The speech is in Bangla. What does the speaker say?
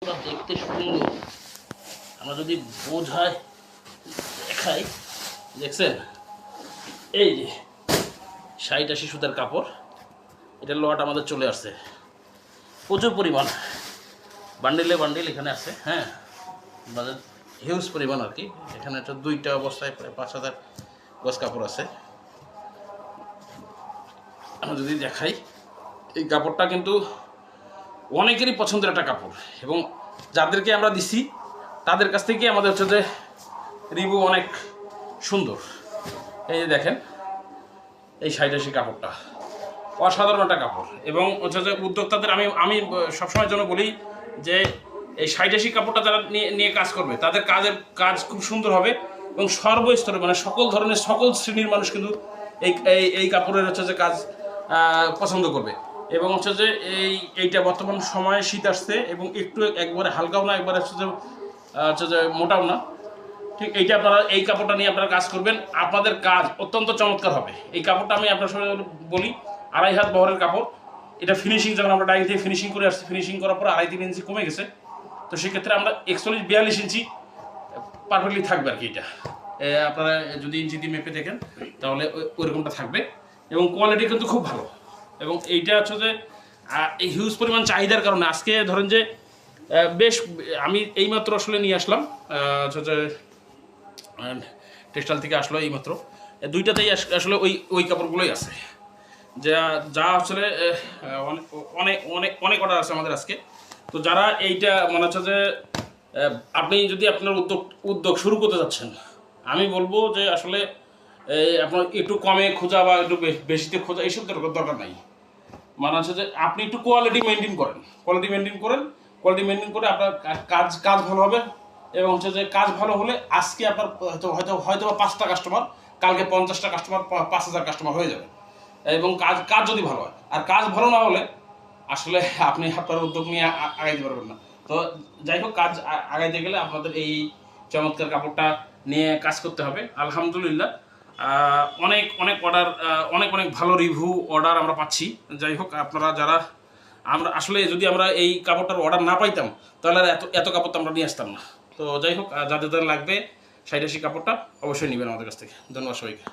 পুরো দেখতে সুন্দর। আমরা যদি বোঝাই দেখাই, দেখছেন এই যে 60-80 সুতার কাপড়, এটা লট আমাদের চলে আসছে প্রচুর পরিমাণ, বান্ডিলে বান্ডিল এখানে আছে। হ্যাঁ, মানে হিউজ পরিমাণ আর কি। এখানে একটা 2টা অবস্থায় প্রায় 5000 গজ কাপড় আছে। আমরা যদি দেখাই, এই কাপড়টা কিন্তু অনেকেরই পছন্দের একটা কাপড়, এবং যাদেরকে আমরা দিছি তাদের কাছ থেকে আমাদের হচ্ছে যে রিভিউ অনেক সুন্দর। এই যে দেখেন, এই 60-80 কাপড়টা অসাধারণ একটা কাপড়, এবং হচ্ছে যে উদ্যোক্তাদের আমি সবসময়ের জন্য বলি যে এই 60-80 কাপড়টা যারা নিয়ে কাজ করবে তাদের কাজ খুব সুন্দর হবে, এবং সর্বস্তরে মানে সকল ধরনের সকল শ্রেণীর মানুষ কিন্তু এই কাপড়ের হচ্ছে যে কাজ পছন্দ করবে। এবং হচ্ছে যে এইটা বর্তমান সময়ে শীত আসছে, এবং একটু একবারে হালকাও না, একবারে হচ্ছে যে মোটাও না, ঠিক এইটা আপনারা এই কাপড়টা নিয়ে আপনারা কাজ করবেন, আপনাদের কাজ অত্যন্ত চমৎকার হবে। এই কাপড়টা আমি আপনার সঙ্গে বলি 2.5 হাত বহরের কাপড়। এটা ফিনিশিং যখন আমরা ডাইং থেকে ফিনিশিং করে আসছি, ফিনিশিং করার পর 2.5-3 ইঞ্চি কমে গেছে, তো সেক্ষেত্রে আমরা 41-42 ইঞ্চি পারফেক্টলি থাকবে আর কি। এটা আপনারা যদি ইঞ্চি দিয়ে মেপে দেখেন তাহলে ওইরকমটা থাকবে, এবং কোয়ালিটি কিন্তু খুব ভালো। এবং এইটা হচ্ছে যে এই হিউজ পরিমাণ চাহিদার কারণে আজকে ধরেন যে বেশ আমি এইমাত্র আসলে নিয়ে আসলাম, হচ্ছে যে টেক্সটাইল থেকে আসলো এইমাত্র, 2টাতেই আসলে ওই কাপড়গুলোই আছে, যা আসলে অনেক অনেক অনেক অর্ডার আছে আমাদের আজকে। তো যারা এইটা মনে হচ্ছে যে আপনি যদি আপনার উদ্যোগ শুরু করতে যাচ্ছেন, আমি বলবো যে আসলে আপনার একটু কমে খোঁজা বা একটু বেশিতে খোঁজা এইসব দরকার নাই। মানে হচ্ছে যে আপনি একটু কোয়ালিটি মেনটেন করে আপনার কাজ ভালো হবে, এবং হচ্ছে যে কাজ ভালো হলে আজকে আপনার হয়তো 5টা কাস্টমার, কালকে 50টা কাস্টমার, 5000 কাস্টমার হয়ে যাবে। এবং কাজ যদি ভালো হয়, আর কাজ ভালো না হলে আসলে আপনি আপনার উদ্যোগ নিয়ে আগাইতে পারবেন না। তো যাই হোক, কাজ আগাইতে গেলে আপনাদের এই চমৎকার কাপড়টা নিয়ে কাজ করতে হবে। আলহামদুলিল্লাহ অনেক অনেক অর্ডার, অনেক ভালো রিভিউ অর্ডার আমরা পাচ্ছি। যাই হোক, আপনারা যারা আমরা আসলে যদি আমরা এই কাপড়টার অর্ডার না পাইতাম তাহলে আর এত কাপড় তো আমরা নিয়ে আসতাম না। তো যাই হোক, যাদের লাগবে 60-80 কাপড়টা অবশ্যই নেবেন আমাদের কাছ থেকে। ধন্যবাদ সবাইকে।